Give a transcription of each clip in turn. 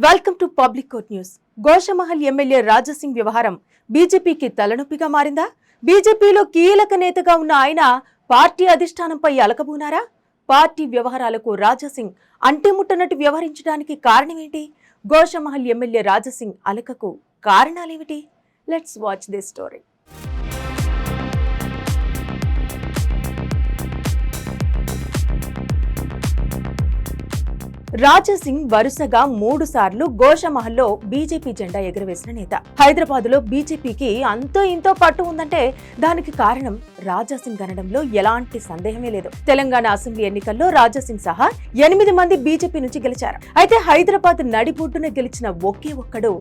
Welcome to Public Court News. Goshamahal MLA Raja Singh వ్యవహారం బీజేపీకి తలనొప్పిగా మారిందా? బీజేపీలో కీలక నేతగా ఉన్న ఆయన పార్టీ అధిష్టానంపై అలకబూనారా? పార్టీ వ్యవహారాలకు రాజాసింగ్ అంటిముట్టనట్టు వ్యవహరించడానికి కారణమేంటి? గోషమహల్ ఎమ్మెల్యే రాజాసింగ్ అలకకు కారణాలేమిటి? Let's watch this story. Raja Singh వరుసగా 3 సార్లు గోషమహల్లో బీజేపీ జెండా ఎగురవేసిన నేత. హైదరాబాద్ లో బీజేపీకి అంతో ఇంతో పట్టు ఉందంటే దానికి కారణం రాజాసింగ్ అనడంలో ఎలాంటి సందేహమే లేదు. తెలంగాణ అసెంబ్లీ ఎన్నికల్లో రాజాసింగ్ సహా 8 మంది బీజేపీ నుంచి గెలిచారు. అయితే హైదరాబాద్ నడిబొడ్డున గెలిచిన ఒకే ఒక్కడు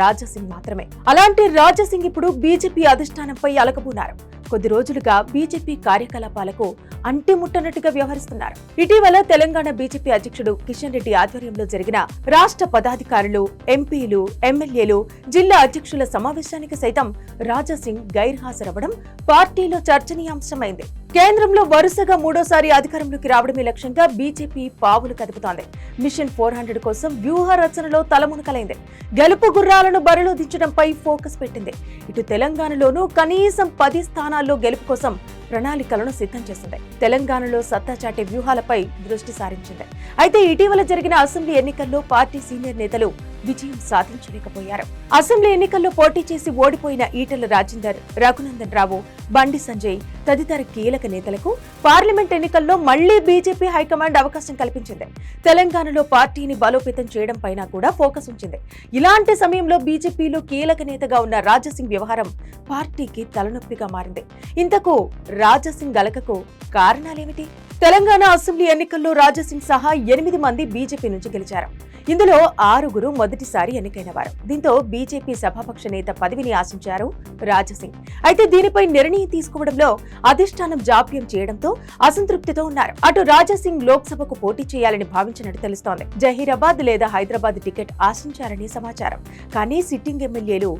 రాజాసింగ్ మాత్రమే. అలాంటి రాజాసింగ్ ఇప్పుడు బీజేపీ అధిష్టానంపై అలకబూనారు. కొద్ది రోజులుగా బీజేపీ కార్యకలాపాలకు అంటిముట్టనట్టుగా వ్యవహరిస్తున్నారు. ఇటీవల తెలంగాణ బీజేపీ అధ్యక్షుడు కిషన్ రెడ్డి ఆధ్వర్యంలో జరిగిన రాష్ట్ర పదాధికారులు, ఎంపీలు, ఎమ్మెల్యేలు, జిల్లా అధ్యక్షుల సమావేశానికి సైతం రాజాసింగ్ గైర్హాజరవ్వడం పార్టీలో చర్చనీయాంశమైంది. కేంద్రంలో వరుసగా 3వ సారి అధికారంలోకి రావడమే లక్ష్యంగా బీజేపీ పావులు కదుపుతోంది. మిషన్ 400 కోసం వ్యూహ రచనలో తలమునకలైంది. గెలుపు గుర్రాలను బరిలో దించడంపై ఫోకస్ పెట్టింది. ఇటు తెలంగాణలోనూ కనీసం 10 స్థానాల్లో గెలుపు కోసం ప్రణాళికలను సిద్ధం చేసింది. తెలంగాణలో సత్తా చాటే వ్యూహాలపై దృష్టి సారించింది. అయితే ఇటీవల జరిగిన అసెంబ్లీ ఎన్నికల్లో పార్టీ సీనియర్ నేతలు విజయం సాధించలేకపోయారు. అసెంబ్లీ ఎన్నికల్లో పోటీ చేసి ఓడిపోయిన ఈటెల రాజేందర్, రఘునందన్ రావు, బండి సంజయ్ తదితర కీలక నేతలకు పార్లమెంట్ ఎన్నికల్లో మళ్లీ బీజేపీ హైకమాండ్ అవకాశం కల్పించింది. తెలంగాణలో పార్టీని బలోపేతం చేయడం పైన కూడా ఫోకస్ ఉంచింది. ఇలాంటి సమయంలో బీజేపీలో కీలక నేతగా ఉన్న రాజాసింగ్ వ్యవహారం పార్టీకి తలనొప్పిగా మారింది. ఇంతకు రాజాసింగ్ అలకకు కారణాలేమిటి? తెలంగాణ అసెంబ్లీ ఎన్నికల్లో రాజాసింగ్ సహా 8 మంది బీజేపీ నుంచి గెలిచారు. ఇందులో 6 మొదటిసారి ఎన్నికైన వారు. దీంతో బీజేపీ సభాపక్ష నేత పదవిని ఆశించారు రాజాసింగ్. అయితే దీనిపై నిర్ణయం తీసుకోవడంలో అధిష్టానం జాప్యం చేయడంతో అసంతృప్తితో ఉన్నారు. అటు రాజాసింగ్ లోక్సభకు పోటీ చేయాలని భావించినట్టు తెలుస్తోంది. జహీరాబాద్ లేదా హైదరాబాద్ టికెట్ ఆశించారని సమాచారం. కానీ సిట్టింగ్ ఎమ్మెల్యేలు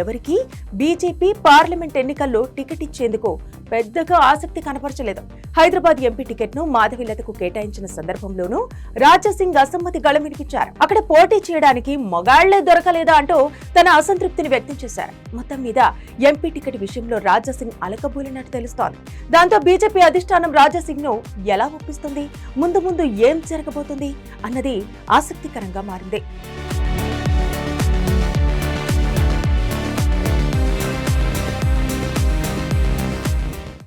ఎవరికీ బీజేపీ పార్లమెంట్ ఎన్నికల్లో టికెట్ ఇచ్చేందుకు పెద్దగా ఆసక్తి కనపరచలేదు. హైదరాబాద్ ఎంపీ టికెట్ ను మాధవిలతకు కేటాయించిన సందర్భంలోనూ రాజాసింగ్ అసమ్మతి గళమినిపించారు. అక్కడ పోటీ చేయడానికి మొగాళ్లే దొరకలేదా అంటూ తన అసంతృప్తిని వ్యక్తం చేశారు. మొత్తం మీద ఎంపీ టికెట్ విషయంలో రాజాసింగ్ అలకబూలినట్టు తెలుస్తోంది. దాంతో బీజేపీ అధిష్టానం రాజాసింగ్ ను ఎలా ఒప్పిస్తుంది, ముందు ఏం జరగబోతుంది అన్నది ఆసక్తికరంగా మారింది.